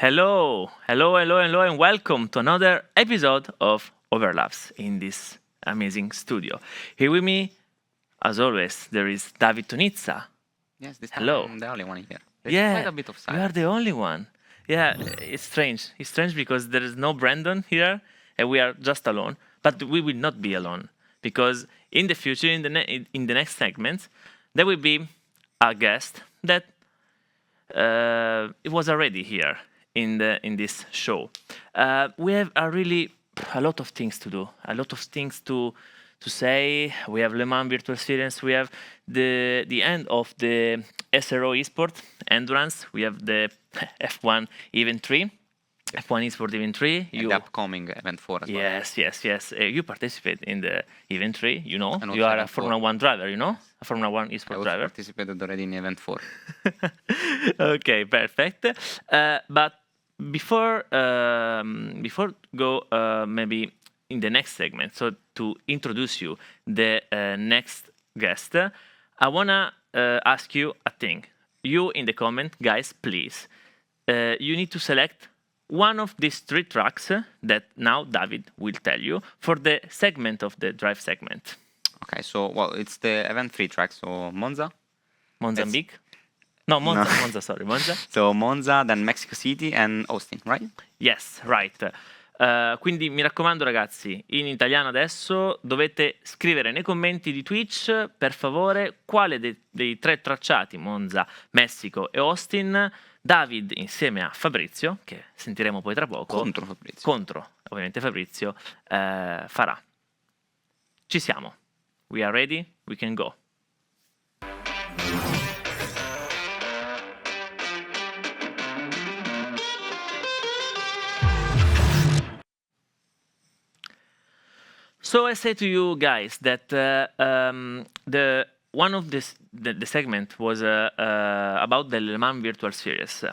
Hello, and welcome to another episode of Overlaps in this amazing studio. Here with me, as always, there is David Tonizza. Yes, this time Hello. I'm the only one here. There's quite Yeah, a bit of you are silence. the only one. Yeah, it's strange. It's strange because there is no Brandon here, and we are just alone. But we will not be alone because in the future, in the next segment, there will be a guest that it was already here in this show. We have a lot of things to do, a lot of things to say. We have Le Mans Virtual Series. We have the end of the SRO Esport Endurance. We have the F1 Event 3. F1 Esport Event 3. And the upcoming event 4 as well. Yes. You participate in the Event 3, you know. And You also are a Event 4. Formula 1 driver, you know. A Formula 1 I Esport also driver. participated already in event 4. Okay, perfect. But before go maybe in the next segment, so to introduce you the next guest, I wanna ask you a thing. You in the comment, guys, please. You need to select one of these three tracks that now David will tell you for the segment of the drive segment. Okay, so, well, it's the event 3 track, so Monza. Mozambique? No, No. Monza, sorry, Monza. So Monza, then Mexico City and Austin, right? Yes, right. Quindi mi raccomando ragazzi, in italiano adesso dovete scrivere nei commenti di Twitch, per favore, quale dei tre tracciati, Monza, Messico e Austin, David insieme a Fabrizio, che sentiremo poi tra poco, contro ovviamente Fabrizio, farà. Ci siamo. We are ready? We can go. So I say to you guys that the one of the segment was about the Le Mans Virtual Series.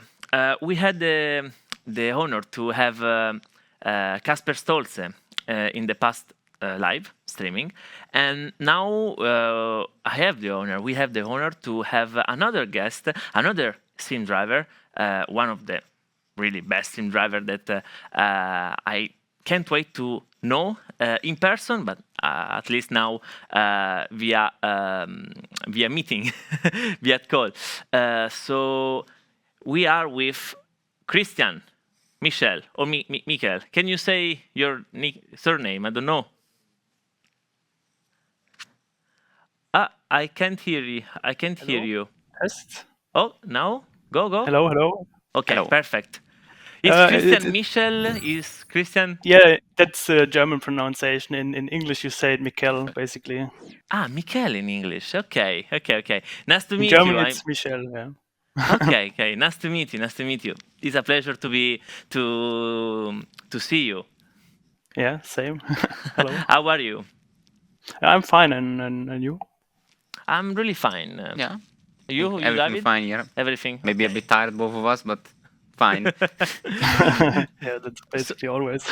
We had the honor to have Kasper Stolze in the past live streaming, and now we have the honor to have another guest, another sim driver, one of the really best sim driver that I can't wait to know in person, but at least now via meeting, via call. So we are with Christian, Michel, or Michael. Can you say your surname? I don't know. I can't hear you. I can't hear you. Test. Oh, now? Go. Hello. Okay, Hello. Perfect. Is Christian Michel? Is Christian? Yeah, that's a German pronunciation. In English, you say it Michael, basically. Michael in English. Okay. Nice to meet In German, you. it's Michel. Yeah. Okay. Nice to meet you. It's a pleasure to see you. Yeah, same. Hello. How are you? I'm fine, and you? I'm really fine. Yeah. You, Everything David? fine here. Everything. Maybe a bit tired, both of us, but fine. Yeah, that's basically always.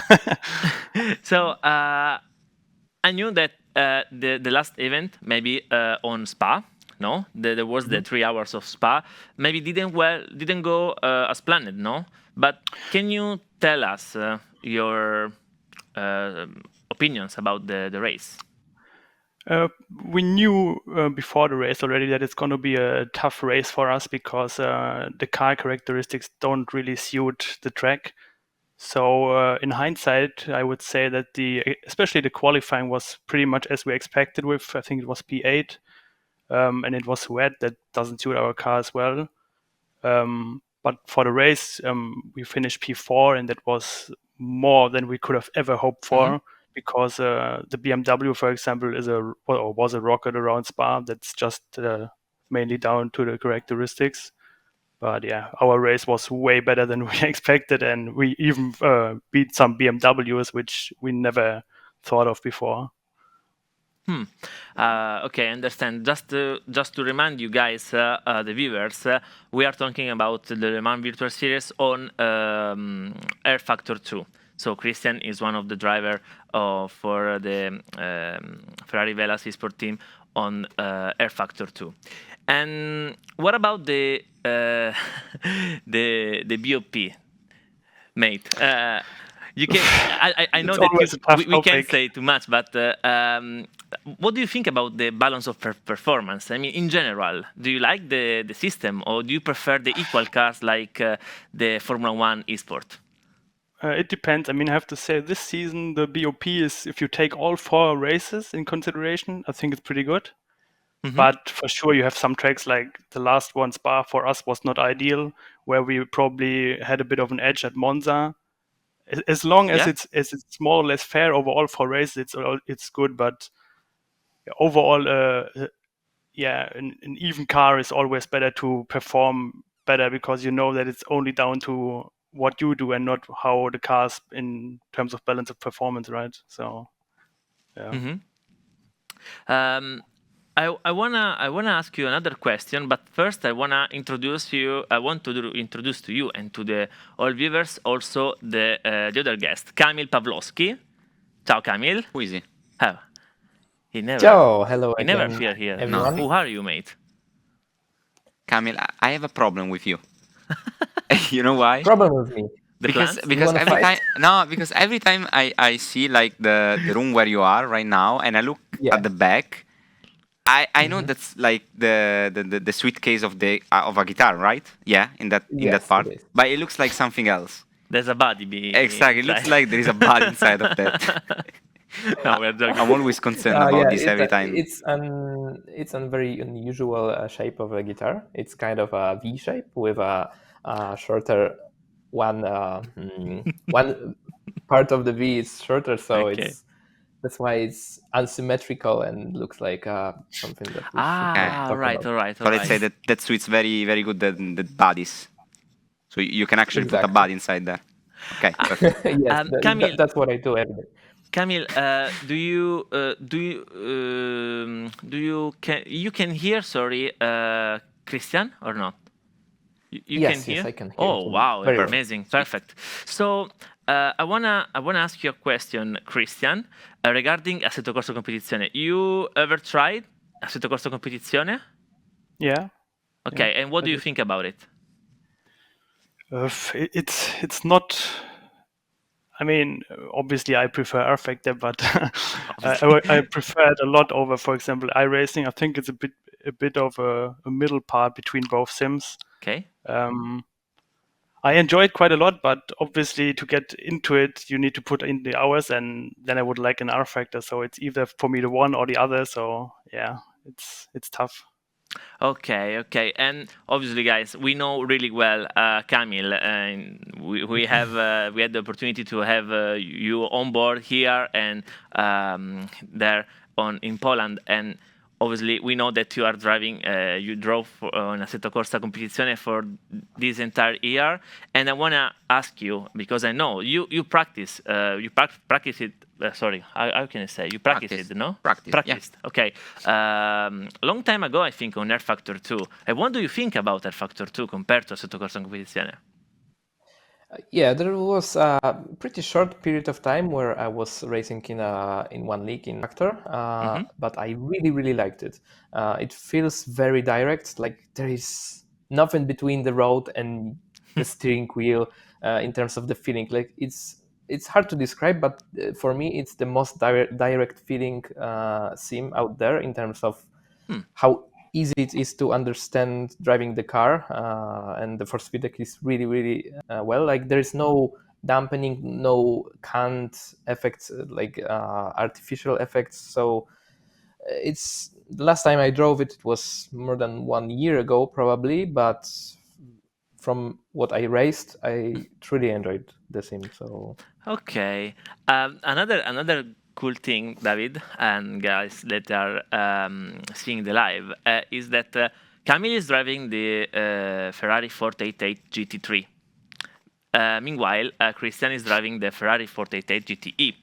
So I knew that the last event, maybe on Spa, no, there was the 3 hours of Spa. Maybe didn't go as planned, no. But can you tell us your opinions about the race? We knew before the race already that it's going to be a tough race for us because the car characteristics don't really suit the track. So in hindsight, I would say that especially the qualifying was pretty much as we expected with, I think it was P8, and it was wet. That doesn't suit our car as well. But for the race, we finished P4, and that was more than we could have ever hoped for because the BMW, for example, was a rocket around Spa. That's just mainly down to the characteristics. But yeah, our race was way better than we expected, and we even beat some BMWs, which we never thought of before. Okay, I understand. Just to remind you guys, the viewers, we are talking about the Le Mans Virtual Series on Air Factor 2. So Christian is one of the driver for the Ferrari Velas eSport team on Air Factor 2. And what about the the BOP? mate. You can. I know It's that always a tough we can't topic. say too much, but what do you think about the balance of performance? I mean, in general, do you like the system, or do you prefer the equal cars like the Formula One esport? It depends. I mean, I have to say, this season the BOP is, if you take all 4 races in consideration, I think it's pretty good. But for sure, you have some tracks like the last one, Spa, for us was not ideal, where we probably had a bit of an edge at Monza. As long as Yeah. it's more or less fair over all 4 races, it's good. But overall, an even car is always better to perform better, because you know that it's only down to what you do and not how the car's in terms of balance of performance, right? So, yeah. I wanna ask you another question, but first I wanna introduce you. I want to introduce to you and to the all viewers also the other guest, Kamil Pawlowski. Ciao, Kamil. Who is he? Oh, he never. Ciao, hello He never again, appeared here. everyone. Who are you, mate? Kamil, I have a problem with you. You know why? Problem with me. The Because plants? because wanna every fight? time because every time I see like the room where you are right now, and I look Yeah. at the back, I know that's like the suitcase of a guitar, right? Yeah, in that Yes, part. it is. But it looks like something else. There's a body. Exactly. It looks inside. like there is a body inside of that. No, we're joking. I'm always concerned about Yeah, this every time. it's a very unusual shape of a guitar. It's kind of a V shape with a shorter one. One part of the V is shorter, so Okay. that's why it's unsymmetrical and looks like something that we should talk Right, about. all right, So let's say that suits very very good the bodies. So you can actually put a Exactly. body inside there. Okay. Perfect. Yes, Kamil- that's what I do every day. Kamil, do you can hear? Sorry, Christian or not? You Yes, can yes, hear. I can hear Oh you wow, very well. amazing, perfect. So I wanna ask you a question, Christian, regarding Assetto Corsa Competizione. You ever tried Assetto Corsa Competizione? Yeah. Okay, and what do I you did. think about it? It's not. I mean, obviously, I prefer R Factor, but I prefer it a lot over, for example, iRacing. I think it's a bit of a middle part between both sims. Okay. I enjoy it quite a lot, but obviously, to get into it, you need to put in the hours, and then I would like an R Factor. So it's either for me the one or the other. So yeah, it's tough. Okay, and obviously, guys, we know really well Kamil, and we have we had the opportunity to have you on board here and there in Poland, and obviously we know that you are driving. You drove on Assetto Corsa Competizione for this entire year, and I wanna ask you, because I know you practice practice it. Sorry, how can I say? You practice Practice. it, no? Practice, yeah. Practiced. Okay. Long time ago, I think, on Air Factor 2. And what do you think about Air Factor 2 compared to Assetto Corsa Competizione? Yeah, there was a pretty short period of time where I was racing in one league in Factor, but I really liked it. It feels very direct, like there is nothing between the road and the steering wheel in terms of the feeling. Like it's hard to describe, but for me, it's the most direct feeling sim out there in terms of how easy it is to understand driving the car, and the force feedback is really well. Like there is no dampening, no canned effects, like artificial effects. So it's the last time I drove it was more than 1 year ago probably, but from what I raced, I truly enjoyed the sim. So Okay. Another cool thing, David, and guys that are seeing the live, is that Kamil is driving the Ferrari 488 GT3. Meanwhile, Christian is driving the Ferrari 488 GTE.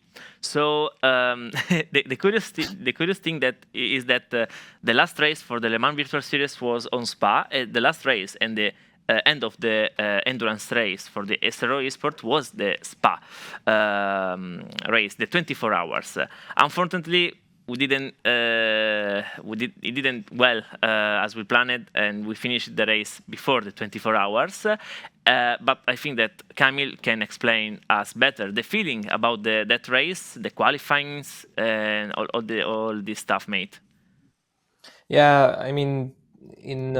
So the curious thing that is that the last race for the Le Mans Virtual Series was on Spa. The last race and the end of the endurance race for the SRO Esport was the Spa race, the 24 hours. Unfortunately, it didn't well as we planned, and we finished the race before the 24 hours. But I think that Kamil can explain us better the feeling about that race, the qualifyings, and all this stuff, mate. Yeah, I mean, in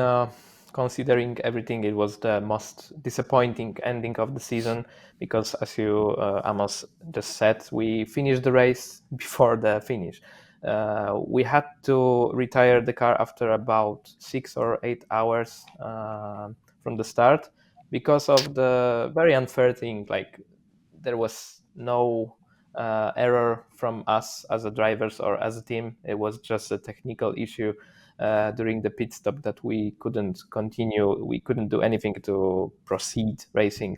considering everything, it was the most disappointing ending of the season because, as you, Amos, just said, we finished the race before the finish. We had to retire the car after about 6 or 8 hours from the start because of the very unfair thing. Like, there was no error from us as a drivers or as a team. It was just a technical issue during the pit stop that we couldn't continue. We couldn't do anything to proceed racing,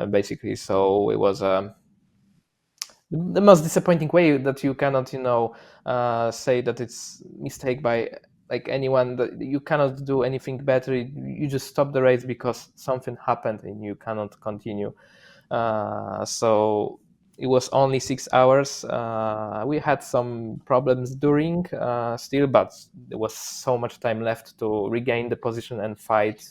basically. So it was the most disappointing way that you cannot, say that it's mistake by like anyone. That you cannot do anything better. You just stop the race because something happened and you cannot continue. So it was only 6 hours. We had some problems during still, but there was so much time left to regain the position and fight.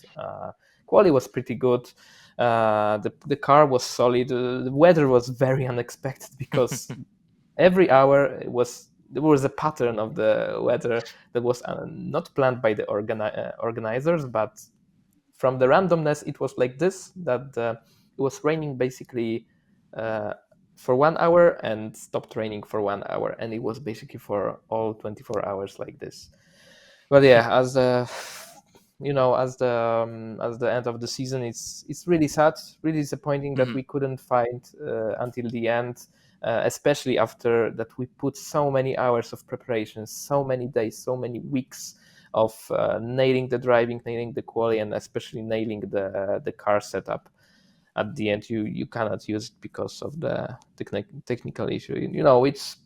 Quali was pretty good. The car was solid. The weather was very unexpected because every hour there was a pattern of the weather that was not planned by the organizers, but from the randomness, it was like this, that it was raining basically for 1 hour and stopped raining for 1 hour, and it was basically for all 24 hours like this. But yeah, as the end of the season, it's really sad, really disappointing that we couldn't find until the end, especially after that we put so many hours of preparation, so many days, so many weeks of nailing the driving, nailing the quality, and especially nailing the car setup. At the end, you cannot use it because of the technical issue. It's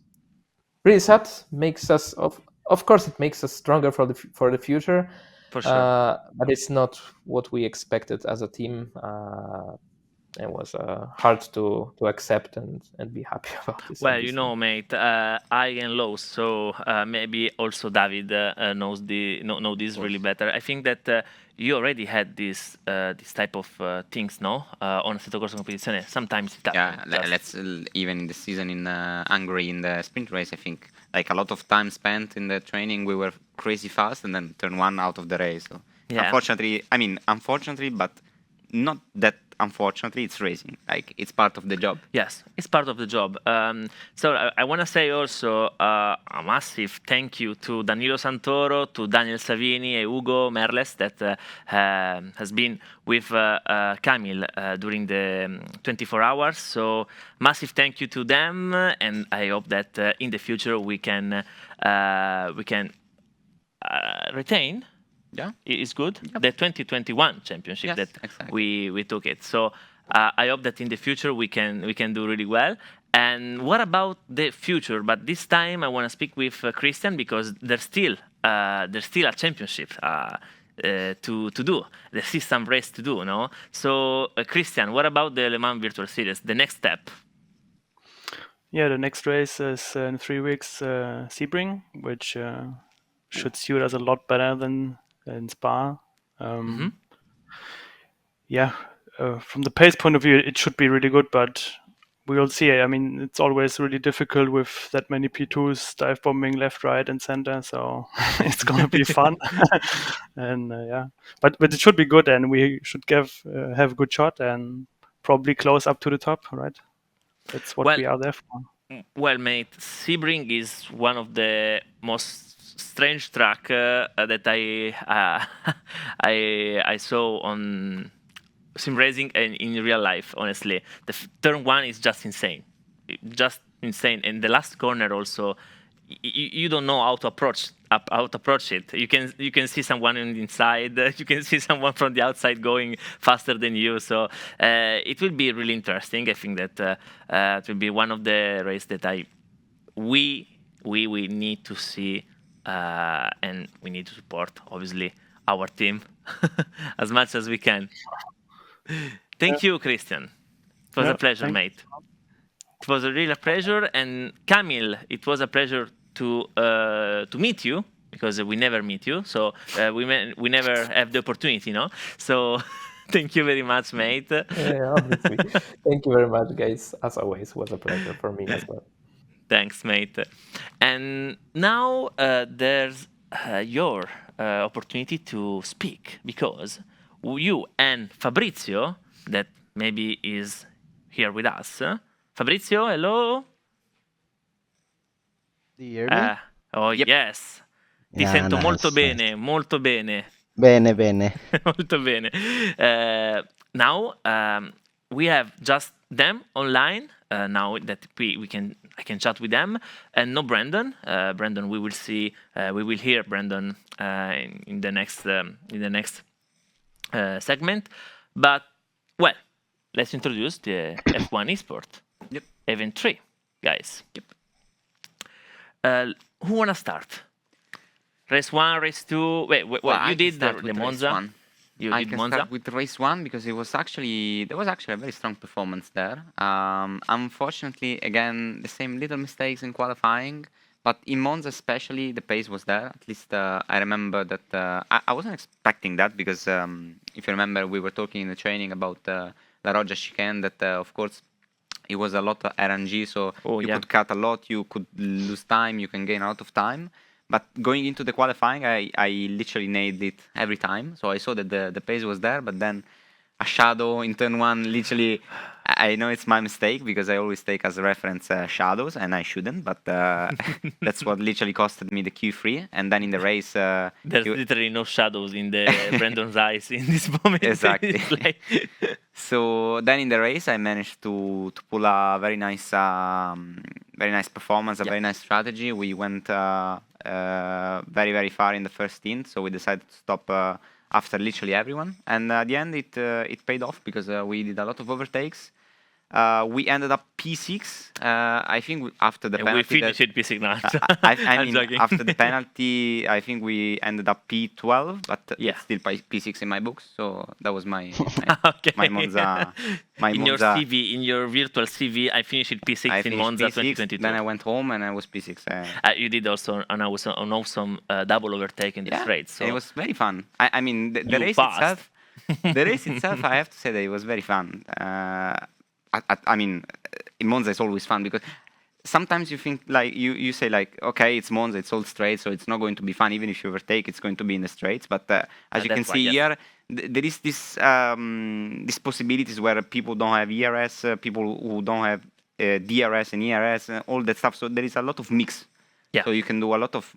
really sad. Makes us of course it makes us stronger for the future. For sure. But it's not what we expected as a team. It was hard to accept and be happy about this. Well, mate, high and lows. So maybe also David knows know this really better. I think that you already had this type of things, no? On Assetto Corsa Competizione. Sometimes it happens. Yeah, let's even the season in Hungary in the sprint race. I think like a lot of time spent in the training. We were crazy fast, and then turn one out of the race. So Yeah. Unfortunately, but not that unfortunately, it's racing. Like, it's part of the job. Yes, it's part of the job. So I want to say also a massive thank you to Danilo Santoro, to Daniel Savini, and Ugo Merles that has been with Kamil during the 24 hours. So massive thank you to them, and I hope that in the future we can retain. Yeah, it's good. Yep. The 2021 championship, yes, that exactly. we took it. So I hope that in the future we can do really well. And what about the future? But this time I want to speak with Christian because there's still a championship to do. There's still some race to do, no? So Christian, what about the Le Mans Virtual Series? The next step? Yeah, the next race is in 3 weeks, Sebring, which should suit us a lot better than in Spa. Yeah, from the pace point of view, it should be really good, but we will see. I mean, it's always really difficult with that many P2s dive bombing left, right, and center. So it's going to be fun. And yeah, but it should be good, and we should have a good shot and probably close up to the top, right? That's what we are there for. Well, mate, Sebring is one of the most strange track that I saw on sim racing and in real life. Honestly, the turn one is just insane, and the last corner also. You don't know how to approach it. You can see someone on the inside. You can see someone from the outside going faster than you. So it will be really interesting. I think that it will be one of the races that we need to see. And we need to support, obviously, our team as much as we can. Thank you, Christian. It was a pleasure, mate. It was a real pleasure. And Kamil, it was a pleasure to meet you because we never meet you. So we never have the opportunity, no? So Thank you very much, mate. Yeah, obviously. Thank you very much, guys. As always, was a pleasure for me as well. Thanks, mate. And now there's your opportunity to speak because you and Fabrizio, that maybe is here with us. Fabrizio, hello. Do you hear me? Oh, Yep. yes. Ti Yeah, sento molto nice, bene, molto bene. Bene, bene. Molto bene. Now we have just them online. Now that I can chat with them, and no Brandon. Brandon, we will see. We will hear Brandon in the next segment. But well, let's introduce the F1 Esport. Yep. Event 3, guys. Yep. Who wanna start? Race 1, race 2. Wait, Well, I you can did start the with race Monza. one. You I did can Monza. start with race one because there was actually a very strong performance there. Unfortunately, again, the same little mistakes in qualifying, but in Monza especially, the pace was there. At least I remember that I wasn't expecting that because if you remember, we were talking in the training about La Roggia chicane that of course it was a lot of RNG, so Oh, you yeah. could cut a lot, you could lose time, you can gain a lot of time. But going into the qualifying, I literally nailed it every time. So I saw that the pace was there, but then a shadow in turn one, literally, I know it's my mistake because I always take as a reference shadows, and I shouldn't, but that's what literally costed me the Q3. And then in the race, There's literally no shadows in the Brandon's eyes in this moment. Exactly. It's like- So then in the race, I managed to pull a very nice performance, a very nice strategy. We went very, very far in the first stint, so we decided to stop after literally everyone. And at the end, it paid off because we did a lot of overtakes. We ended up P6. I think after the and penalty. we finished it P6 now. I I'm mean, joking. after the penalty, I think we ended up P12, but Yeah. it's still P6 in my books. So that was my Okay. my Monza. My in your Monza. CV, in your virtual CV, I finished it P6 I in finished Monza P6, 2022. then I went home and I was P6. You did also an awesome double overtake in this race. So it was very fun. I mean, the You race passed. itself, I have to say that it was very fun. I mean, in Monza it's always fun because sometimes you think like you say like, okay, it's Monza, it's all straight, so it's not going to be fun. Even if you overtake, it's going to be in the straights. But as you can that's why, see yes. here, there is these possibilities where people don't have ERS, people who don't have DRS and ERS, all that stuff. So there is a lot of mix. Yeah. So you can do a lot of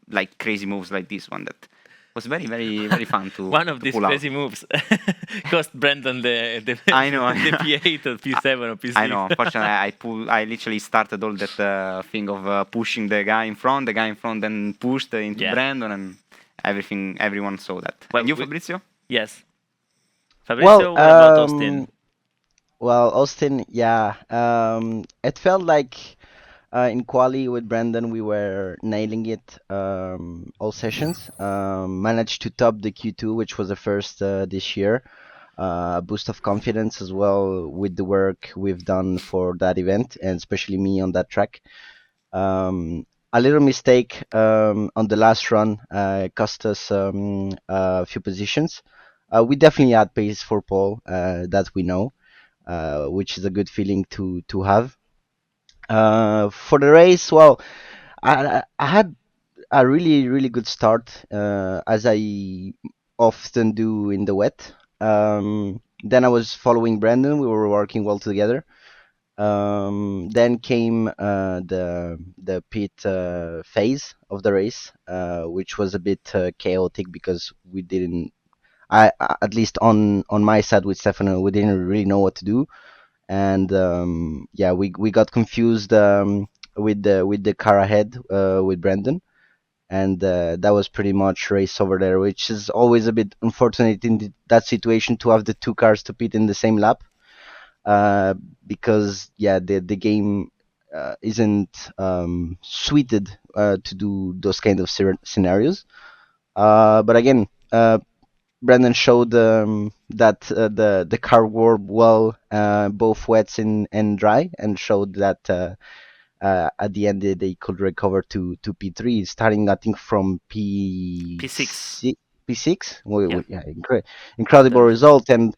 like crazy moves like this one that was very, very, very fun to one of to these pull out. crazy moves cost Brandon the I know. the P8 or P7 or P6. I know. Unfortunately, I literally started all that thing of pushing the guy in front. The guy in front then pushed into Yeah. Brandon, and everyone saw that. Well, And you, we- Fabrizio? Yes. Fabrizio, what about um, Austin? Well, Austin, yeah. It felt like in quali with Brandon, we were nailing it all sessions. Managed to top the Q2, which was the first this year. A boost of confidence as well with the work we've done for that event, and especially me on that track. A little mistake on the last run cost us a few positions. We definitely had pace for pole, that we know, which is a good feeling to have. For the race, well, I had a really good start, as I often do in the wet. Then I was following Brandon. We were working well together. Then came the pit phase of the race, which was a bit chaotic because we didn't. At least on my side with Stefano, we didn't really know what to do, and yeah, we got confused with the car ahead with Brandon, and that was pretty much race over there, which is always a bit unfortunate in that situation to have the two cars to pit in the same lap, because yeah, the game isn't suited to do those kind of scenarios. But again, Brandon showed that the car worked well, both wets and dry, and showed that at the end they could recover to P3, starting I think from P6. P6. Yeah. Yeah, incredible result, and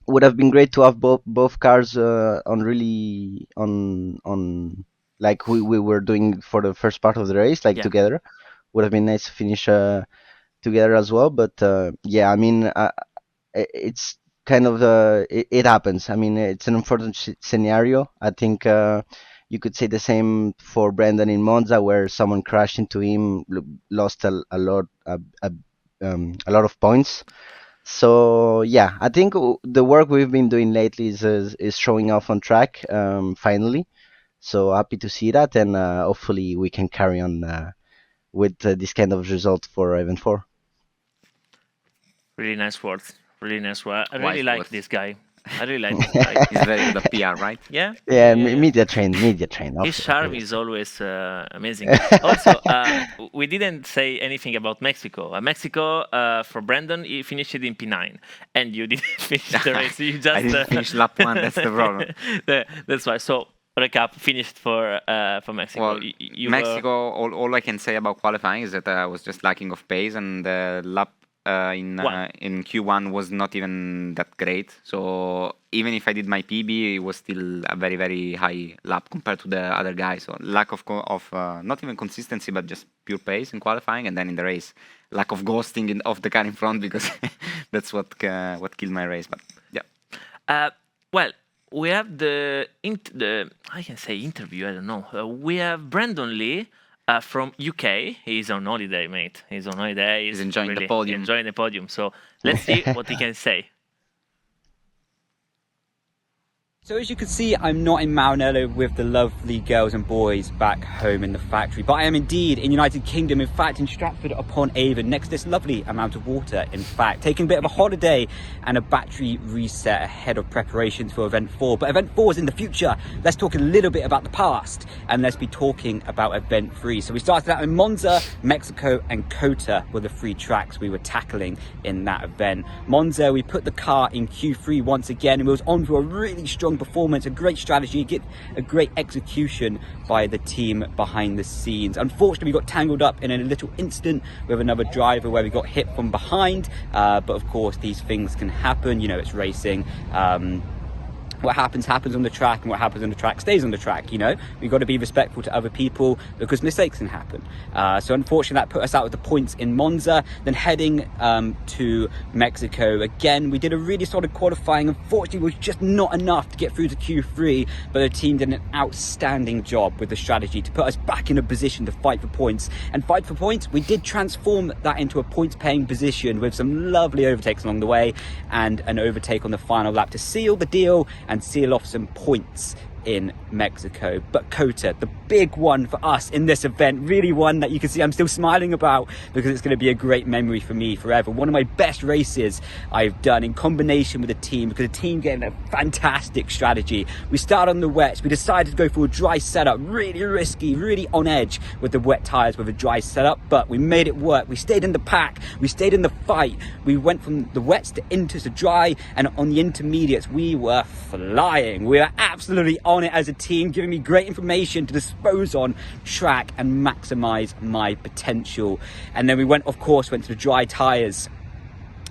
would have been great to have both cars on like we were doing for the first part of the race, like Yeah. together. Would have been nice to finish together as well. But yeah, I mean, it's kind of it happens. I mean, it's an unfortunate scenario. I think you could say the same for Brandon in Monza, where someone crashed into him, lost a lot of points. So yeah, I think the work we've been doing lately is showing off on track finally. So happy to see that, and hopefully we can carry on with this kind of result for Event 4. Really nice words. Really nice word. I really Wise like words. this guy. I really like this guy. He's very good at PR, right? Yeah. Yeah, Yeah. media train. His charm is always amazing. Also, we didn't say anything about Mexico. Mexico, for Brandon, he finished it in P9, and you didn't finish the race. You just I didn't finish lap 1. That's the problem. That's why. So recap, finished for Mexico. Well, You Mexico. All I can say about qualifying is that I was just lacking of pace, and the lap in Q1 was not even that great. So even if I did my PB, it was still a very, very high lap compared to the other guys. So lack of not even consistency, but just pure pace in qualifying, and then in the race, lack of ghosting of the car in front, because that's what killed my race. But yeah. Well, we have the I can say interview. I don't know. We have Brandon Lee. From UK, he's on holiday, mate. He's on holiday. He's enjoying the really podium. Enjoying the podium. So let's see what he can say. So as you can see, I'm not in Maranello with the lovely girls and boys back home in the factory, but I am indeed in United Kingdom, in fact in Stratford upon Avon, next to this lovely amount of water, in fact, taking a bit of a holiday and a battery reset ahead of preparations for Event 4. But Event 4 is in the future. Let's talk a little bit about the past, and let's be talking about Event 3. So we started out in Monza, Mexico and COTA were the 3 tracks we were tackling in that event. Monza, we put the car in Q3 once again, and we was on to a really strong performance, a great strategy, a great execution by the team behind the scenes. Unfortunately, we got tangled up in a little incident with another driver where we got hit from behind, but of course these things can happen, you know, it's racing. What happens on the track, and what happens on the track stays on the track, you know. We've got to be respectful to other people because mistakes can happen. So unfortunately that put us out with the points in Monza. Then heading to Mexico, again we did a really solid qualifying. Unfortunately it was just not enough to get through to Q3, but the team did an outstanding job with the strategy to put us back in a position to fight for points. And fight for points, we did transform that into a points paying position with some lovely overtakes along the way, and an overtake on the final lap to seal the deal and seal off some points in Mexico. But COTA, the big one for us in this event, really one that you can see I'm still smiling about because it's going to be a great memory for me forever. One of my best races I've done in combination with the team, because the team gave a fantastic strategy. We started on the wets, we decided to go for a dry setup, really risky, really on edge with the wet tyres with a dry setup, but we made it work. We stayed in the pack, we stayed in the fight. We went from the wets to into the dry, and on the intermediates we were flying. We were absolutely on it as a team, giving me great information to dispose on track and maximize my potential. And then we went to the dry tires,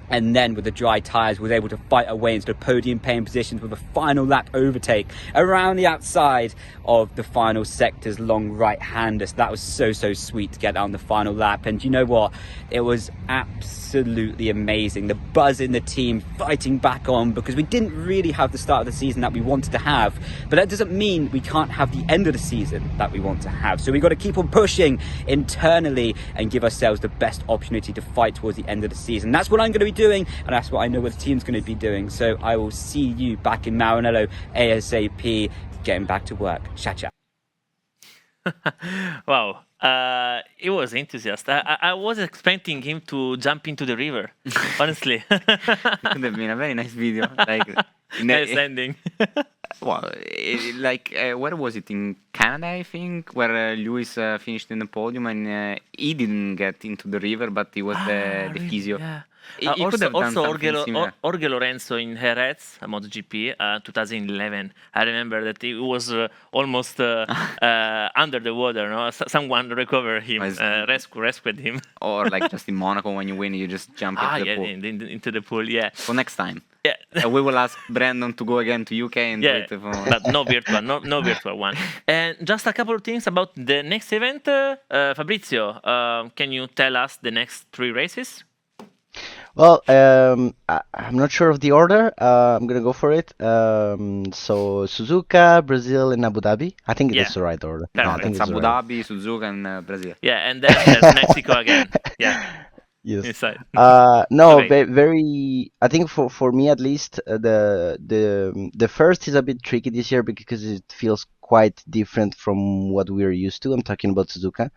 and then with the dry tires was able to fight our way into the podium paying positions with a final lap overtake around the outside of the final sector's long right-hander. So that was so sweet to get on the final lap. And you know what, it was absolutely amazing, the buzz in the team fighting back on, because we didn't really have the start of the season that we wanted to have, but that doesn't mean we can't have the end of the season that we want to have. So we got to keep on pushing internally and give ourselves the best opportunity to fight towards the end of the season. That's what I'm going to be doing, and that's what I know what the team's going to be doing. So I will see you back in Maranello ASAP, getting back to work. Cha-cha. Wow. He was enthusiastic. I was expecting him to jump into the river, honestly. It could have been a very nice video. Like, Nice ending. well, where was it? In Canada, I think, where Lewis finished in the podium, and he didn't get into the river, but he was the Really? physio. Yeah. He could have done something similar. Jorge Lorenzo in Jerez, MotoGP, 2011. I remember that he was almost under the water. No, someone recovered him, rescued him. Or like just in Monaco, when you win, you just jump into the pool. Into the pool. Yeah. So next time, yeah, we will ask Brandon to go again to UK and do it. But no virtual, no virtual one. And just a couple of things about the next event. Fabrizio, can you tell us the next 3 races? Well, I'm not sure of the order. I'm gonna go for it. So Suzuka, Brazil, and Abu Dhabi. I think that's the right order. No, I think it's Abu Dhabi, Suzuka, and Brazil. Yeah, and then there's Mexico again. Yeah. Yes. Inside. No, Okay. very. I think for me at least, the first is a bit tricky this year because it feels quite different from what we're used to. I'm talking about Suzuka.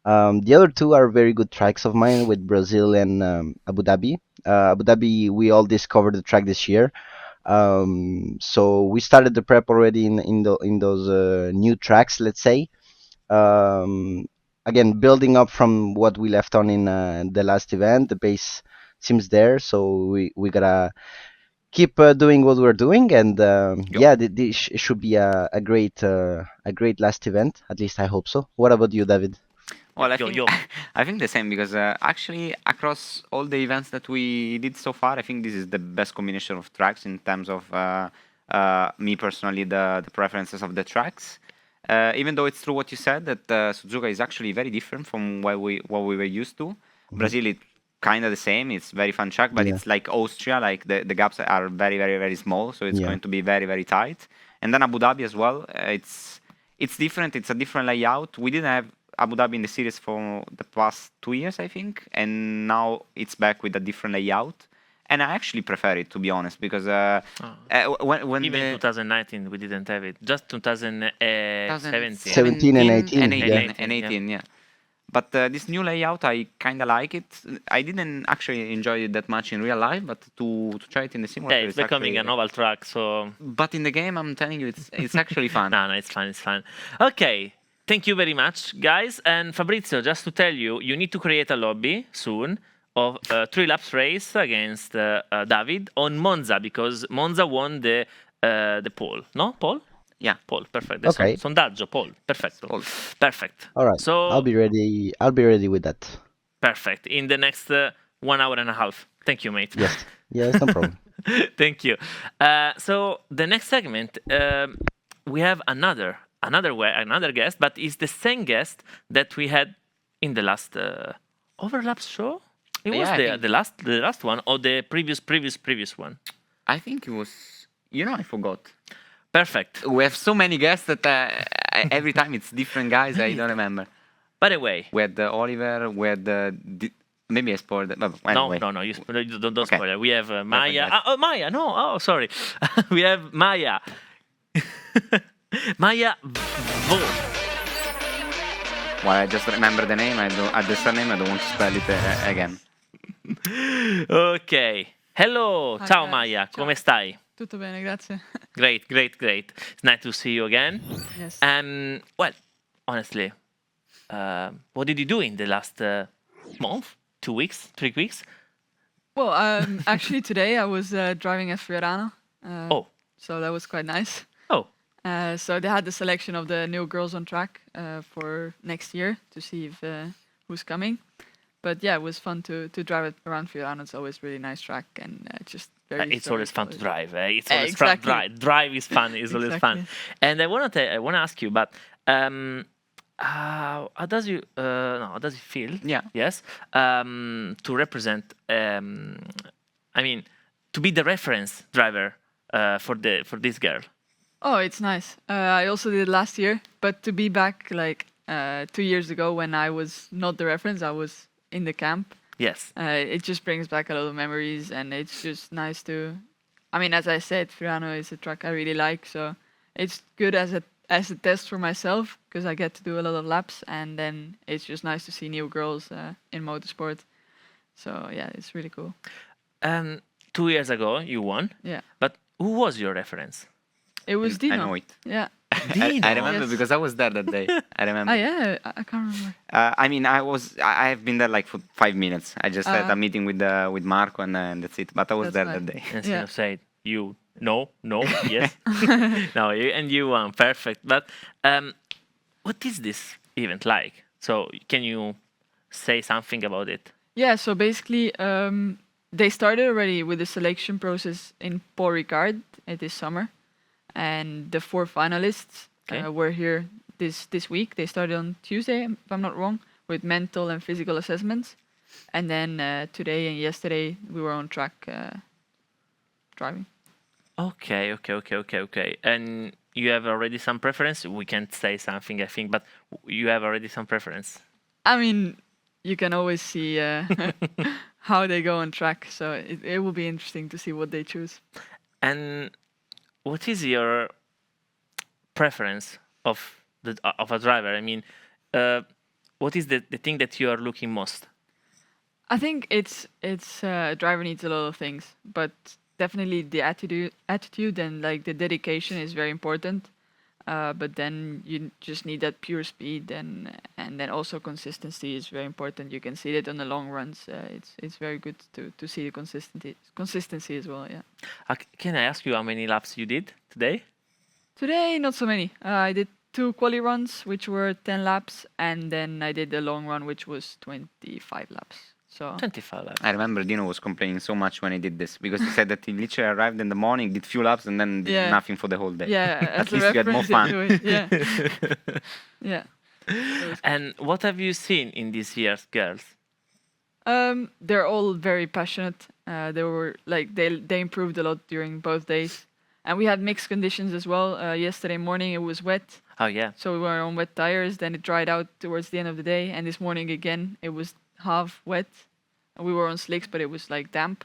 The other 2 are very good tracks of mine with Brazil and Abu Dhabi. Abu Dhabi, we all discovered the track this year. So we started the prep already in those new tracks, let's say. Again, building up from what we left on in the last event, the base seems there. So we gotta keep doing what we're doing, and this should be a great last event. At least I hope so. What about you, David? Well, I think the same because actually across all the events that we did so far, I think this is the best combination of tracks in terms of me personally, the preferences of the tracks. Even though it's true what you said that Suzuka is actually very different from what we were used to. Brazil is kind of the same. It's very fun track, but it's like Austria. Like the gaps are very, very, very small, so it's going to be very, very tight. And then Abu Dhabi as well. It's different. It's a different layout. We didn't have Abu Dhabi in the series for the past 2 years, I think, and now it's back with a different layout. And I actually prefer it, to be honest, because when even in 2019 we didn't have it. Just 2017. 17 and 18. And 18, yeah. But this new layout, I kind of like it. I didn't actually enjoy it that much in real life, but to try it in the simulator, it's becoming a novel track. So, but in the game, I'm telling you, it's actually fun. No, it's fun. It's fun. Okay. Thank you very much, guys. And Fabrizio, just to tell you, you need to create a lobby soon of 3 laps race against David on Monza, because Monza won the pole. No, pole? Yeah, pole. Perfect. Okay. Sondaggio, pole. Perfecto. Pole. Perfect. All right. So I'll be ready. I'll be ready with that. Perfect. In the next 1 hour and a half. Thank you, mate. Yes. Yes, no problem. Thank you. So the next segment, we have another guest, but it's the same guest that we had in the last Overlaps show. It was the last one or the previous one. I think it was. I forgot. Perfect. We have so many guests that every time it's different guys. I don't remember. By the way, we had Oliver. We had maybe I spoiled it. Anyway. No. You don't spoil it. We have Maya. Maya. No. Oh, sorry. We have Maya. Maya Vo. Well, I just remember the name. The surname. I don't want to spell it again. Ok. Hello. Hi, Ciao guys. Maya. Ciao. Come stai? Tutto bene, grazie. Great. It's nice to see you again. Yes. Well, honestly, what did you do in the last month? 2 weeks? 3 weeks? Well, actually today I was driving at Fiorano. Oh. So that was quite nice. Oh. So they had the selection of the new girls on track for next year to see if who's coming. But yeah, it was fun to drive it around Fiorano. It's always really nice track and just very. It's always fun to drive. It's always exactly. fun to drive. Drive is fun. It's always fun. And I wanna ask you, but how does it feel? Yeah. Yes. To represent. I mean, to be the reference driver for this girl. Oh, it's nice. I also did it last year, but to be back like 2 years ago when I was not the reference, I was in the camp. Yes. It just brings back a lot of memories, and it's just nice to. I mean, as I said, Fiorano is a track I really like, so it's good as a test for myself because I get to do a lot of laps, and then it's just nice to see new girls in motorsport. So yeah, it's really cool. 2 years ago, you won. Yeah. But who was your reference? It was Dino. I know it. Yeah. Dino. I remember Yes. because I was there that day. I remember. Oh yeah, I can't remember. I mean, I have been there like for 5 minutes. I just had Ah. a meeting with Marco and that's it. But I was That's there fine. that day. And Yeah. Sino said, you, no, yes. No, and you won, perfect. But what is this event like? So can you say something about it? Yeah, so basically, they started already with the selection process in Paul Ricard this summer, and the 4 finalists Okay. were here this week. They started on Tuesday, if I'm not wrong, with mental and physical assessments, and then today and yesterday we were on track driving. Okay. And you have already some preference? We can't say something, I think, but you have already some preference. I mean, you can always see how they go on track, so it will be interesting to see what they choose. And what is your preference of a driver? I mean, what is the thing that you are looking most? I think it's a driver needs a lot of things, but definitely the attitude and like the dedication is very important. But then you just need that pure speed, and then also consistency is very important. You can see it on the long runs. It's very good to see the consistency as well. Yeah. Can I ask you how many laps you did today? Today, not so many. I did 2 quali runs, which were 10 laps, and then I did a long run, which was 25 laps. So 25 laps. I remember Dino was complaining so much when he did this because he said that he literally arrived in the morning, did few laps, and then did Yeah. nothing for the whole day. yeah, At as a least you had more reference fun. into it, yeah, yeah. And what have you seen in this year's girls? They're all very passionate. They were like they improved a lot during both days, and we had mixed conditions as well. Yesterday morning it was wet, Oh yeah. so we were on wet tires. Then it dried out towards the end of the day, and this morning again it was half wet. We were on slicks, but it was like damp,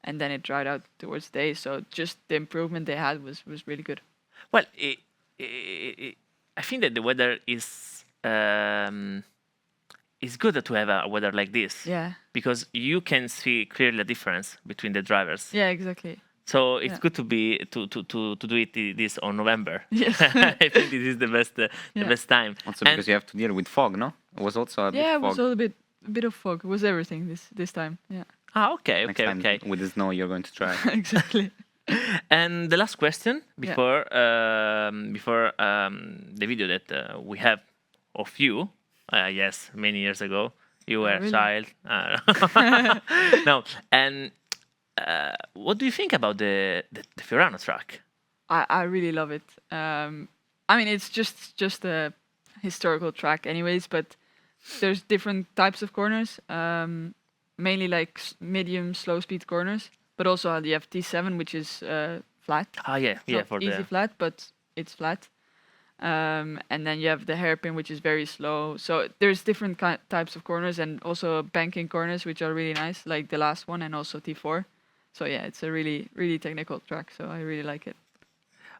and then it dried out towards the day. So just the improvement they had was really good. Well, I think that the weather is good to have a weather like this. Yeah, Because you can see clearly the difference between the drivers. yeah, exactly. So it's Yeah. good to be to do this on November. Yes. I think this is the best time. Also And- because you have to deal with fog, no? It was also a Yeah, bit it was fog. a bit of fog. It was everything this time. Yeah, Okay. Next time with the snow you're going to try. exactly. And the last question before the video that we have of you, yes, many years ago, you were a really? child. No, and what do you think about the Fiorano track? I really love it. I mean, it's just a historical track, anyways. But there's different types of corners. Mainly like medium, slow speed corners. But also you have T7, which is flat. Oh yeah, Not for easy the flat, but it's flat. And then you have the hairpin, which is very slow. So there's different types of corners, and also banking corners, which are really nice, like the last one, and also T4. So yeah, it's a really, really technical track. So I really like it.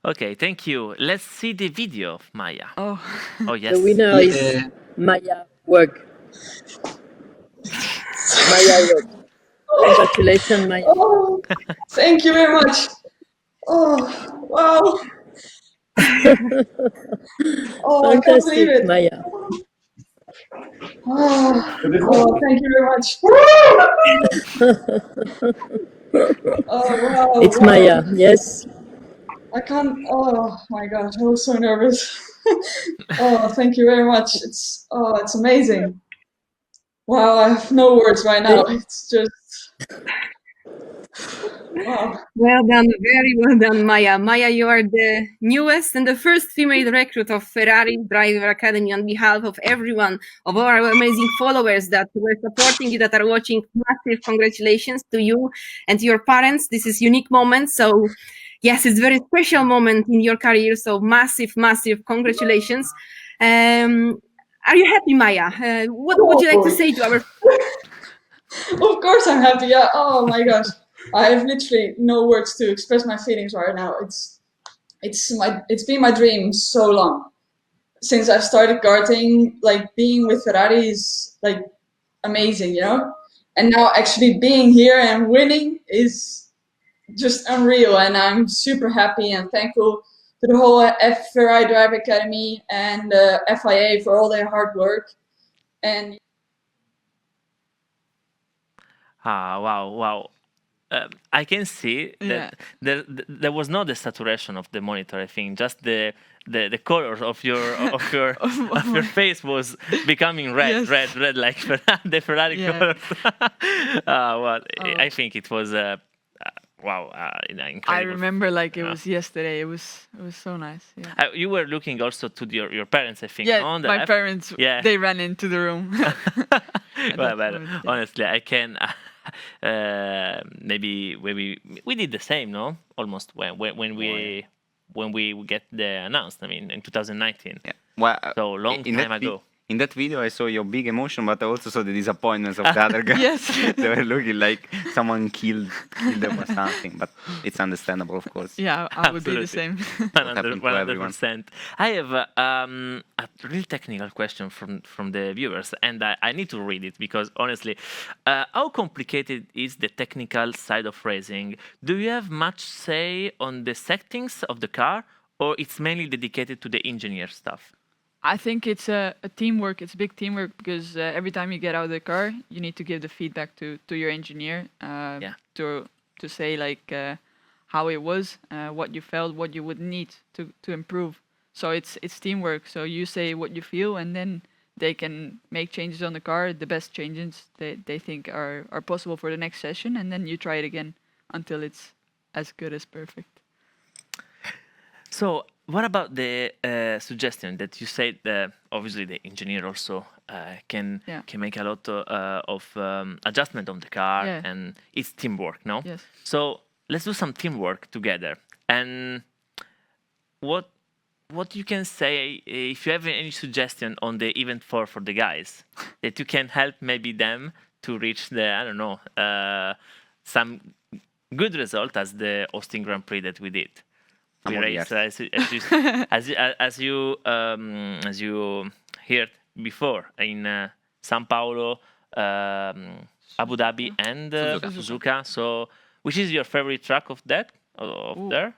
Okay, thank you. Let's see the video of Maya. Oh, Oh yes. The winner is Maya Wug. Maya Wug. Congratulations, Maya. Oh, thank you very much. Oh, wow. Oh, I can't believe Fantastic, it. Maya. Oh, thank you very much. Oh, wow. It's wow. Maya, yes. I can't. Oh my gosh, I was so nervous. Oh, thank you very much. It's amazing. Wow, I have no words right now. It's just wow. Well done, very well done, Maya. Maya, you are the newest and the first female recruit of Ferrari Driver Academy. On behalf of everyone, of our amazing followers that were supporting you, that are watching, massive congratulations to you and to your parents. This is unique moment. So yes, it's a very special moment in your career. So massive congratulations. Are you happy, Maya? What would you like to say to our... Of course I'm happy. Yeah. Oh my gosh. I have literally no words to express my feelings right now. It's been my dream so long. Since I've started karting, like being with Ferrari is like amazing, you know? And now actually being here and winning is just unreal, and I'm super happy and thankful to the whole Ferrari Driver Academy and FIA for all their hard work. And Wow. I can see that there was not the saturation of the monitor. I think just the colors of your of your face was becoming red, red like the Ferrari colors. Well, I think it was incredible. I remember like it was yesterday. It was so nice. Yeah. You were looking also to your parents, I think. Yeah, on the my left. parents. Yeah. They ran into the room. Well, honestly, I can. Maybe we did the same, no? Almost when we get the announced. I mean, in 2019. Yeah. Well, so long time ago. In that video, I saw your big emotion, but I also saw the disappointments of the other guys. Yes. They were looking like someone killed them or something, but it's understandable, of course. Yeah, I would be the same. 100%. I have a real technical question from the viewers, and I need to read it because honestly, how complicated is the technical side of racing? Do you have much say on the settings of the car, or it's mainly dedicated to the engineer stuff? I think it's a teamwork. It's a big teamwork because every time you get out of the car, you need to give the feedback to your engineer to say like how it was, what you felt, what you would need to improve. So it's teamwork. So you say what you feel, and then they can make changes on the car, the best changes they think are possible for the next session, and then you try it again until it's as good as perfect. So what about the suggestion that you said that obviously the engineer also can make a lot of adjustment on the car, and it's teamwork, no? Yes. So let's do some teamwork together. And what you can say, if you have any suggestion on the event for the guys, that you can help maybe them to reach the, I don't know, some good result as the Austin Grand Prix that we did. We raced, as you heard before, in São Paulo, Abu Dhabi, and Suzuka. So, which is your favorite track of that? There?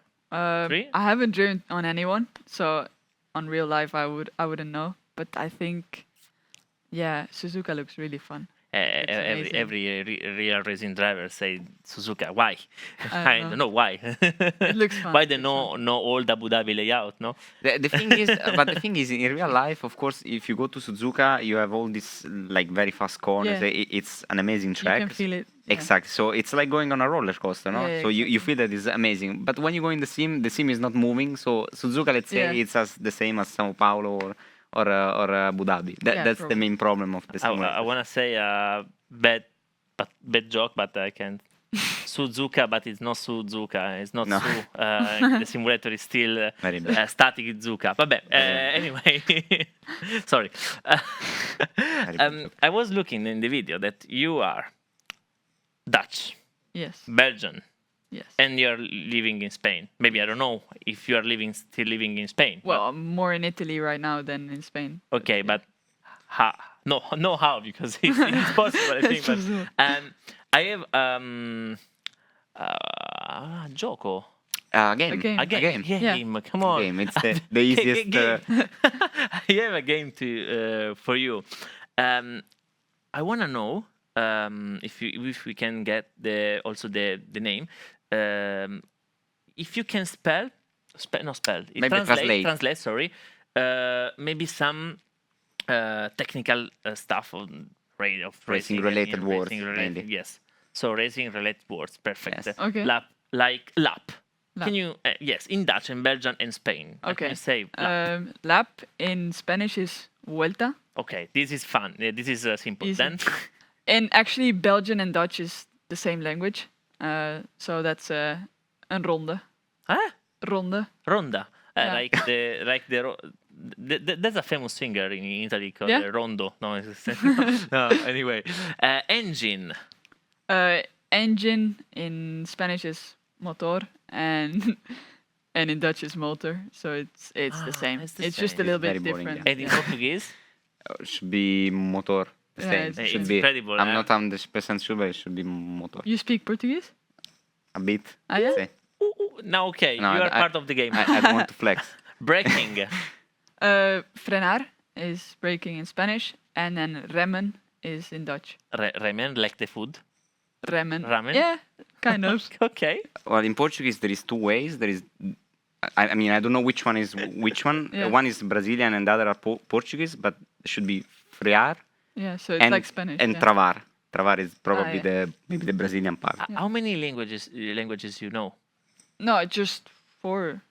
Three? I haven't driven on anyone, so on real life I wouldn't know. But I think, Suzuka looks really fun. Every real racing driver say Suzuka. Why? I don't know why. It looks fun. Why they no old Abu Dhabi layout? No. The thing is, but the thing is, in real life, of course, if you go to Suzuka, you have all these like very fast corners. Yeah. It's an amazing track. You can feel it. Yeah. Exactly. So it's like going on a roller coaster, no? Yeah, so you feel that it's amazing. But when you go in the sim is not moving. So Suzuka, let's say, it's the same as São Paulo or Abu Dhabi. That's the main problem of the simulator. I want to say bad joke, but I can't. Suzuka, but it's not Suzuka. It's not Su. The simulator is still static Zuka. Vabbè, anyway, sorry. I was looking in the video that you are Dutch. Yes. Belgian. Yes. And you're living in Spain. Maybe I don't know if you are still living in Spain. Well, I'm more in Italy right now than in Spain. Okay, but how because it's possible. I think. But, I have gioco. A game. Game. Come on. Game. It's the easiest. I have a game for you. I want to know if we can get also the name. If you can translate. Sorry. Maybe some technical stuff on racing related words. Yes. So racing related words. Perfect. Yes. Okay. Lap. Can you? Yes, in Dutch, in Belgium, and Spain. Okay. Can you say lap? Lap in Spanish is vuelta. Okay, this is fun. This is simple. Easy. Then. And actually, Belgian and Dutch is the same language. So that's een ronde. Huh? Ronde. Ronda. Yeah. There's a famous singer in Italy called Rondo. No, anyway. Engine. Engine in Spanish is motor, and in Dutch is motor. So it's the same. It's just a little bit different. And in Portuguese? Should be motor. It's be incredible. I'm not 100% sure, but it should be motor. You speak Portuguese? A bit. Ah, yeah? Now, okay, No, you are I- part of the game. I don't want to flex. Braking. Frenar is braking in Spanish, and then remmen is in Dutch. Remen, like the food. Remmen. Ramen? Yeah, kind of. Okay. Well, in Portuguese, there is two ways. There is, I mean, I don't know which one is which one. Yeah. One is Brazilian and the other are Portuguese, but it should be frear Yeah, so it's and, like Spanish. and yeah. travar. Travar is probably yeah. maybe the Brazilian part. How many languages you know? No, just 4.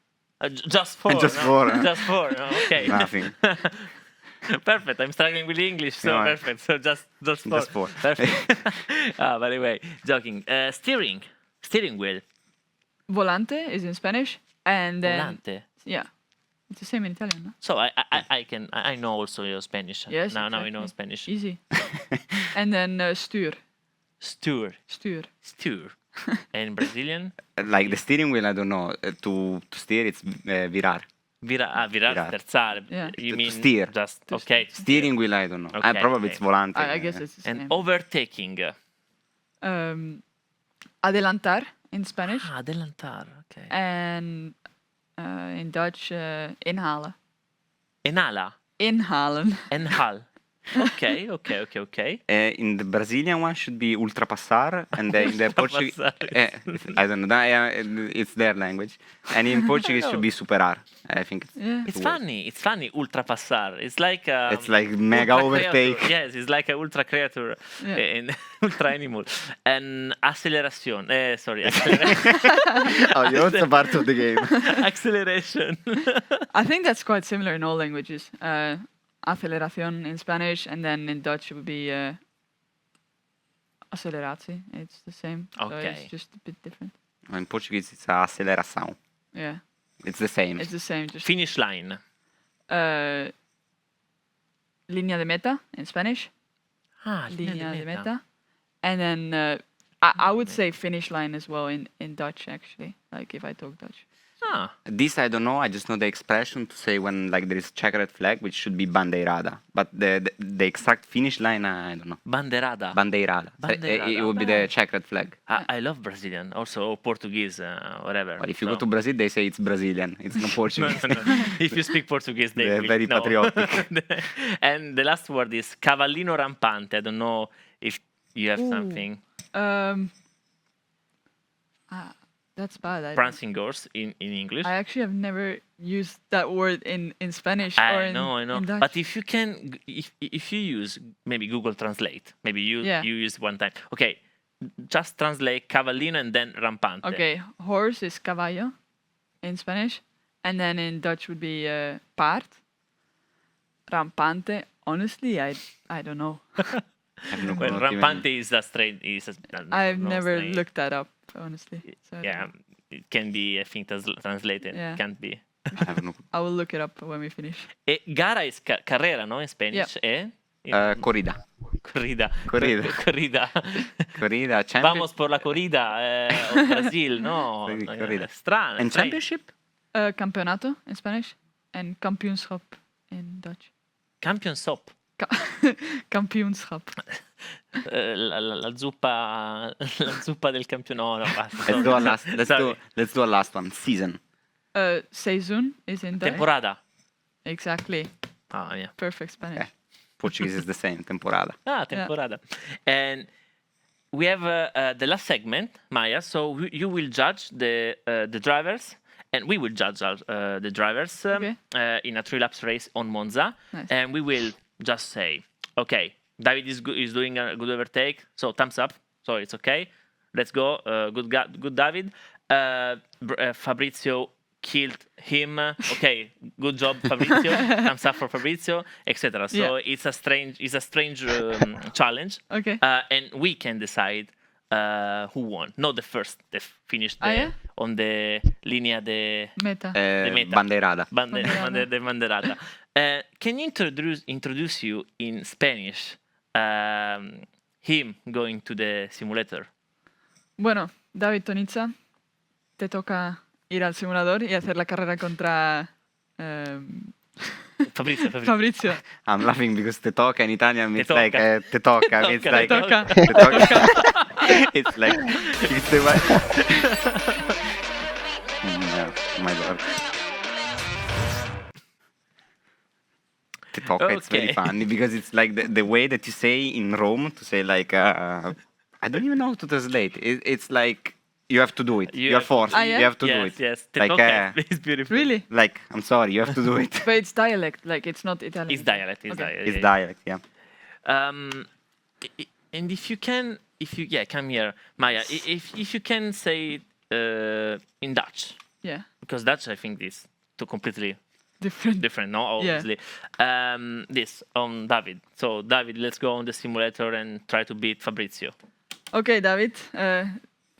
Just 4. Just no? 4, huh? Just 4. No? Okay. Nothing. Perfect. I'm struggling with English, so No, perfect. So just 4. Just 4. Perfect. By the way, joking. Steering wheel. Volante is in Spanish, and then Volante. yeah, it's the same in Italian. No? So I know also your Spanish. Yes. Now we exactly. know Spanish. Easy. And then stuur. Stuur. Stuur. And Brazilian. Like the steering wheel, I don't know. To steer, it's virar. Virar, Virar. terzare. Yeah. You To mean steer. just To okay. Steering wheel, I don't know. Okay, Probably okay. it's volante. I guess it's the same. And overtaking. Adelantar in Spanish, Adelantar. Okay. and in Dutch inhalen. Enala. Inhalen. Enhal. Okay. In the Brazilian one should be ultrapassar, and in the Portuguese, I don't know. It's their language, and in Portuguese should be superar. I think it's Yeah. It's two funny. It's funny. Ultrapassar. It's like It's like mega ultra overtake. creature. Yes, it's like a ultra creature Yeah. in ultra animal. And acceleration. Sorry, acceleration. Oh, you're also part of the game. acceleration. I think that's quite similar in all languages. Aceleración in Spanish, and then in Dutch it would be aceleratie. It's the same. So Okay. it's just a bit different. In Portuguese, it's aceleração. Yeah, It's the same. it's the same. Just Finish line. línea de meta in Spanish. Linea Línea de meta. And then I would say finish line as well in Dutch, actually. Like if I talk Dutch. Ah, This I don't know. I just know the expression to say when like there is checkered flag, which should be bandeirada. But the exact finish line, I don't know. bandeirada. Bandeirada. So, Bandeirada. it would be the checkered flag. I love Brazilian, also Portuguese, whatever. But if you So- go to Brazil, they say it's Brazilian. It's not No, Portuguese. no. If you speak Portuguese, they They're will very know. patriotic. And the last word is cavallino rampante. I don't know if you have Ooh. something. That's bad. Prancing horse in English. I actually have never used that word in Spanish or I in, know. in Dutch. But if you can, if you use maybe Google Translate, maybe you Yeah. you use one time. Okay, just translate cavallino and then rampante. Okay, horse is caballo in Spanish, and then in Dutch would be paard. Rampante. Honestly, I don't know. I have no Well, clue, rampante is a strange. I've no, never strange. looked that up, honestly. So I don't Yeah, know. it can be. I think translated. Yeah. Can't be. I have no. I will look it up when we finish. Gara is carrera, no? In Spanish. Corrida. Corrida. Corrida. Corrida. Corrida. Champion. Vamos por la corrida. Of Brazil, no? Sì, corrida. Strano. And strange. championship? Campeonato in Spanish, and kampioenschap in Dutch. Kampioenschap. Kampioenschap. La zuppa del campionato. No, basta. Let's do a last. Sorry. Let's do a last one. Season. Seizoen is in Dutch. Temporada. Exactly. Oh, yeah. Perfect Spanish. Yeah. Portuguese is the same. Temporada. Temporada. And we have the last segment, Maya. So you will judge the drivers, and we will judge the drivers in a 3-laps race on Monza. Nice. And we will just say, okay, David is doing a good overtake, so thumbs up. So it's okay. Let's go. Good David. Fabrizio killed him. Okay, good job, Fabrizio. Thumbs up for Fabrizio, etc. So it's a strange challenge. Okay. And we can decide who won. Not the first that finished yeah? on the linea de Meta. meta. Bandeirada. De banderata. Can you introduce you in Spanish? Him going to the simulator. Bueno, David Tonizza, te toca ir al simulador y hacer la carrera contra Fabrizio. Fabrizio. I'm laughing because te toca in Italian means Te like toca. te toca. It's Te like toca. te toca. It's like it's the my lord. TikTok, it's very Okay. funny because it's like the way that you say in Rome to say like I don't even know how to translate. It's like you have to do it. You You're have- forced. Ah, yeah? You have to do Yes, it. yes. Like It's beautiful. Really? like I'm sorry, you have to do it. But it's dialect, like it's not Italian. It's dialect. It's Okay. dialect. It's yeah, dialect, yeah. And if you come here, Maya. If you can say in Dutch, Yeah. because Dutch I think is too completely Different. no, obviously. This on David. So David, let's go on the simulator and try to beat Fabrizio. Oké, David.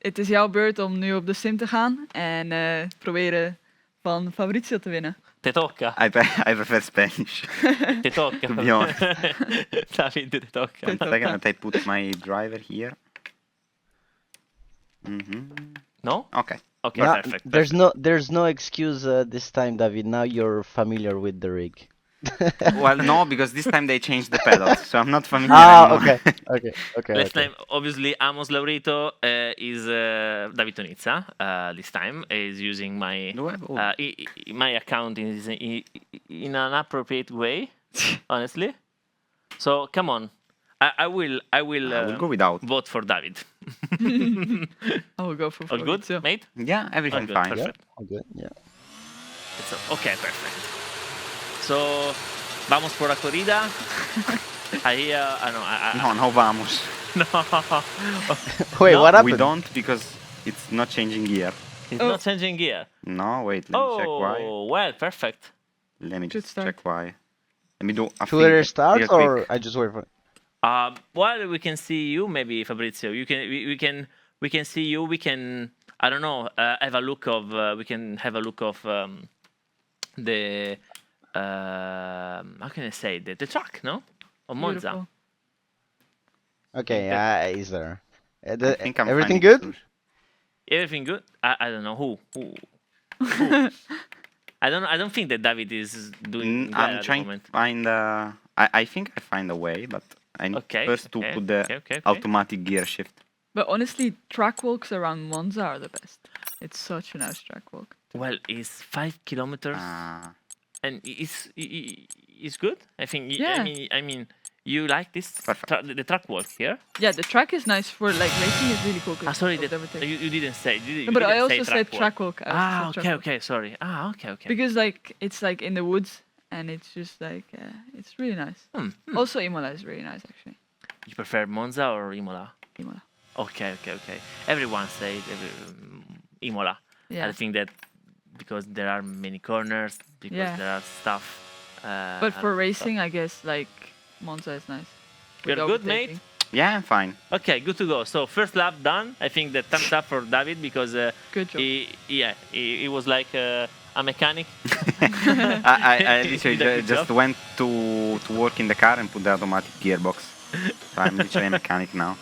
Het is jouw beurt om nu op de sim te gaan en proberen van Fabrizio te winnen. Te tocca. I prefer Spanish. Te tocca. To be honest. David, te tocca. One second, I put my driver here. No? Okay. Okay, Yeah, perfect. there's no excuse this time, David. Now you're familiar with the rig. Well, no, because this time they changed the pedals, so I'm not familiar Ah, anymore. okay. Last time, obviously, Amos Laurito is David Tonizza. This time is using my my account is in an appropriate way, honestly. So come on, I will will go without. vote for David. I will go for All good, Fabrizio. mate? Yeah, everything All good, fine. Perfect. All good, yeah. Okay, perfect. So, vamos por la corrida. Ahí, No vamos. No. Wait, No, what happened? We don't because it's not changing gear. It's not changing gear. No, wait, let me check why. Oh, well, perfect. Let me just start. check why. Let me do a Should I thing start real or quick. I just wait for? Well, we can see you, maybe Fabrizio. We can see you. We can, I don't know, have a look of. We can have a look of the. How can I say the track? No, of Monza. Beautiful. Okay, he's there. I think I'm Everything finding good? solution. Everything good? I don't know who. I don't think that David is doing. well I'm at the trying to moment. find. I think I find a way, but I need Okay, first to okay, put the okay. automatic gear shift. But honestly, track walks around Monza are the best. It's such a nice track walk. Well, it's 5 kilometers, and it's good. I think. Yeah. I mean, you like this the track walk here? Yeah, the track is nice for like racing. Is really cool. 'cause Sorry, of everything. you didn't say. You No, but I didn't say also said track walk. I also said track walk. Okay. Sorry. Okay. Because like it's like in the woods and it's just like it's really nice. Also, Imola is really nice actually. You prefer Monza or Imola? Imola. Okay. Everyone says Imola. Yeah. I think that because there are many corners, because Yeah. there are stuff. But for and racing, I guess like Monza is nice. You're With good, mate? overtaking. Yeah, I'm fine. Okay, good to go. So first lap done. I think that thumbs up for David because Good job. he was like a mechanic. I literally Did a good just job. went to work in the car and put the automatic gearbox. So I'm literally a mechanic now.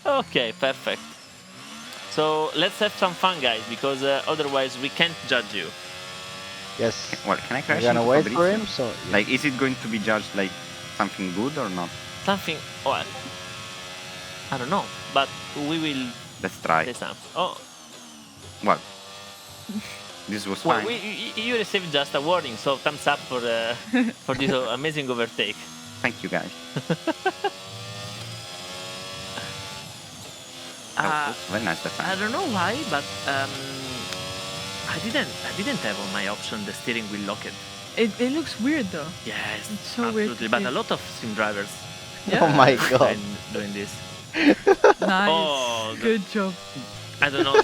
Okay, perfect. So let's have some fun, guys, because otherwise we can't judge you. Yes. Well, can I crash We're gonna into wait for Fabrizio? him. So yeah. Like, is it going to be judged like something good or not? Something. Well, I don't know, but we will Let's try. say something. Oh, Well, this was well, fine. you received just a warning, so thumbs up for for this amazing overtake. Thank you, guys. Very nice I defense. don't know why, but I didn't have on my option the steering wheel locked. It looks weird though. Yes, It's so weird absolutely. to But see. a lot of sim drivers Oh my god. doing this. Nice. Oh, Good job. I don't know.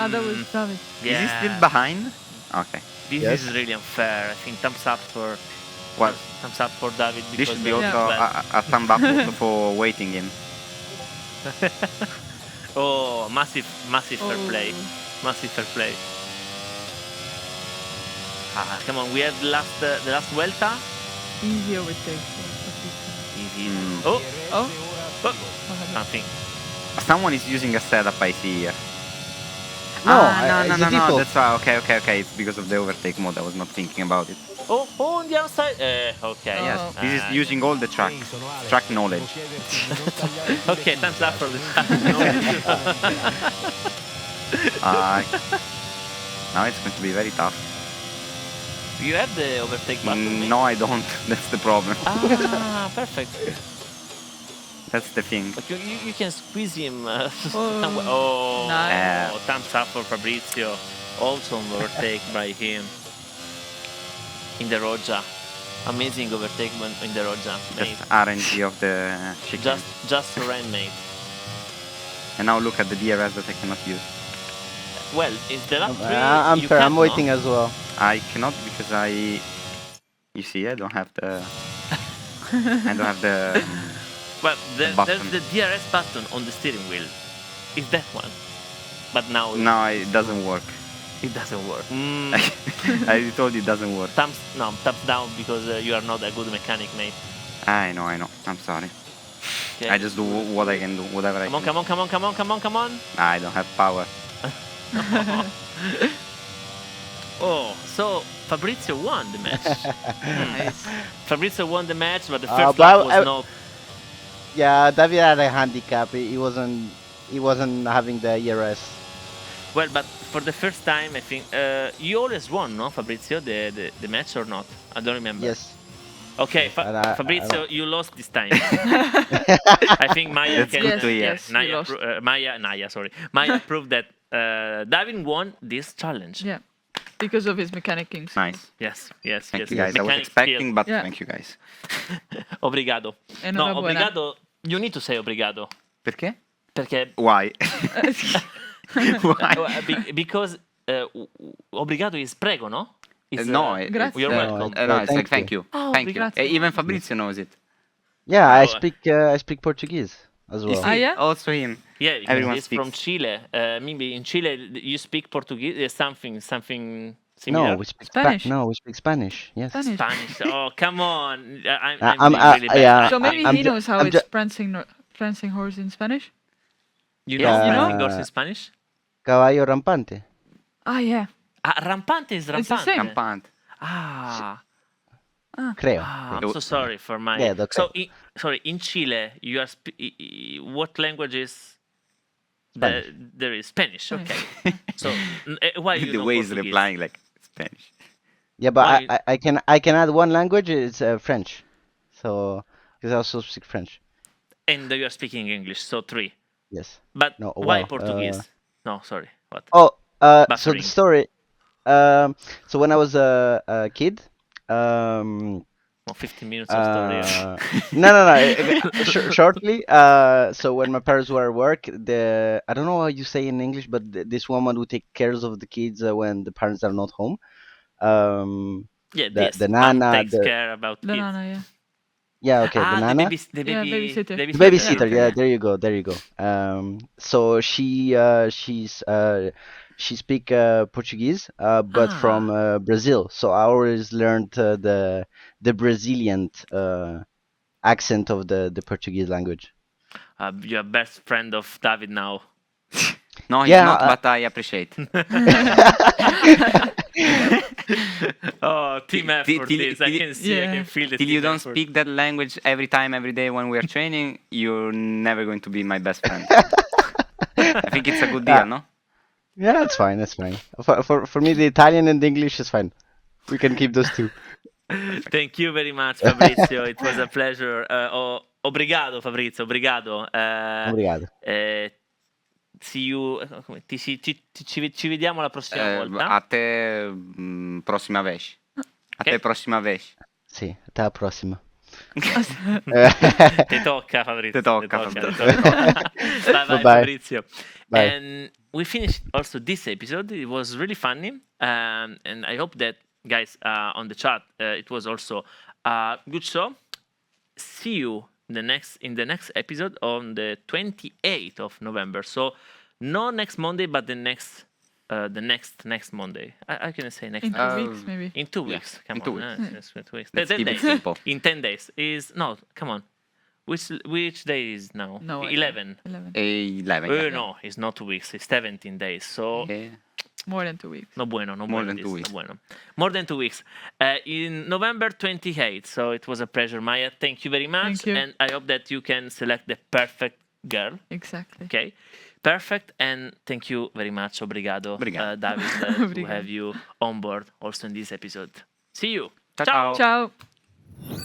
Ah, that was David. Is he still behind? Okay. This Yes. is really unfair. I think thumbs up for Well, thumbs up for David. this because should be of- also Yeah. a thumb up also for waiting him. Oh, massive fair play. Oh. Massive fair play. Come on, we have the last Vuelta. Easy overtake. Easy. Oh. Nothing. Someone is using a setup I see here. No, no, it's a default. That's why. Okay. It's because of the overtake mode. I was not thinking about it. Oh, on the outside. Okay. Yes, this is using all the track knowledge. Okay, thumbs up for this. Now it's going to be very tough. You have the overtake button. mate? No, I don't. That's the problem. Ah, perfect. That's the thing. But you can squeeze him Oh, somewhere. Oh, nice. thumbs up for Fabrizio. Also overtake by him in the Roja. Amazing overtake in the Roja, mate. Just RNG of the chicken. Just surrender, mate. And now look at the DRS that I cannot use. Well, is the lap 3? I'm you fair. can, I'm no? waiting as well. I cannot because you see, I don't have the. I don't have the. Well, there's button. the DRS button on the steering wheel. Is that one? But now No, it doesn't work. it doesn't work. I told you it doesn't work. Thumbs down because you are not a good mechanic, mate. I know. I'm sorry. Okay. I just do what I can do, whatever I Come on, can. come on. I don't have power. Oh, so Fabrizio won the match. Nice. Fabrizio won the match, but the Uh, first but lap was I- not. Yeah, David had a handicap. He wasn't having the ERS. Well, but for the first time, I think you always won, no, Fabrizio, the match or not? I don't remember. Yes. Okay, And I Fabrizio, don't- you lost this time. I think Maya That's can. good to hear. Yes, you lost. Maya proved that David won this challenge. Yeah, because of his mechanicking. skills. Nice. Yes. Thank yes. you guys. I was Mechanic expecting, but Yeah. thank you guys. skill. Obrigado. No, Enhorabuena. obrigado. You need to say obrigado. Perché? Perché Why? Why? because obrigado is prego, no? It's, No, Grazie. you're No, welcome. no, it's like thank thank you. Oh, Thank you. grazie. Even Fabrizio knows it. Yeah, Oh, I speak Portuguese as well. Ah, yeah? Also him. Yeah, because Everyone he's from speaks. Chile. Maybe in Chile you speak Portuguese, something similar. No, we speak Spanish. No, we speak Spanish. Yes. Spanish. Spanish. Oh, come on. I'm I'm- doing really bad. yeah, So maybe I'm he ju- knows how I'm it's ju- prancing horse in Spanish. You Yeah. know Uh, prancing horse in Spanish? Caballo rampante. Ah, yeah. Ah, rampante is It's the rampante. same. Rampant. Ah, Creo. I'm so sorry for my. Yeah, okay. So, in Chile, you are. What language is? There is Spanish. Okay. So why you The know way he's Portuguese? replying like Spanish. Yeah, but Why- I can add one language. It's French. So because I also speak French. And you are speaking English, so 3. Yes. But No, why wow, Portuguese? No, sorry. What? Oh, so Buffering. the story. So when I was a kid, Well, 15 minutes of story. no. Shortly. So when my parents were at work, I don't know how you say in English, but this woman would take care of the kids when the parents are not home. Yeah, the- this the mom nana, takes the- care about The kids. Nana, yeah. Yeah, okay, the Ah, nana. the Yeah, babysitter. The babysitter, Yeah. yeah, there you go. So she speak Portuguese, but from Brazil. So I always learned the Brazilian accent of the Portuguese language. You're best friend of David now. No, he's Yeah, not, but I appreciate. Oh, team effort till- this. I till- can see, I Yeah. can feel the Till you team don't effort. speak that language every day when we are training, you're never going to be my best friend. I think it's a good deal, no? Yeah, that's fine. That's fine. For me, the Italian and the English is fine. We can keep those two. Thank you very much, Fabrizio. It was a pleasure. Obrigado, Fabrizio. Obrigado. Obrigado. See you. Ci vediamo la prossima volta. A te prossima vez. A te Ok. prossima vez. Sì, até a próxima. Te tocca, Fabrizio. Te tocca, Bye, Bye-bye. Fabrizio. Bye. And we finished also this episode. It was really funny. And I hope that, guys, on the chat, it was also a good show. See you in the next episode on the 28th of November. So not next Monday, but the next Monday. I can say next In Monday. 2 weeks, maybe. In 2 weeks. Come in 2 on. weeks. Yes, 2 weeks. Let's 10 keep it days. simple. In 10 days is no. Come on. Which day is now? No, idea. 11. 11. 11. yeah. No, it's not 2 weeks. It's 17 days. So Yeah. More than 2 weeks. no bueno. No More bueno than this, 2 weeks. No bueno. More than 2 weeks. In November 28th. So it was a pleasure, Maya. Thank you very much. Thank you. And I hope that you can select the perfect girl. Exactly. Okay. Perfect, and thank you very much. Obrigado, Obrigado. David, to Obrigado. have you on board also in this episode. See you. Ciao, ciao. Ciao.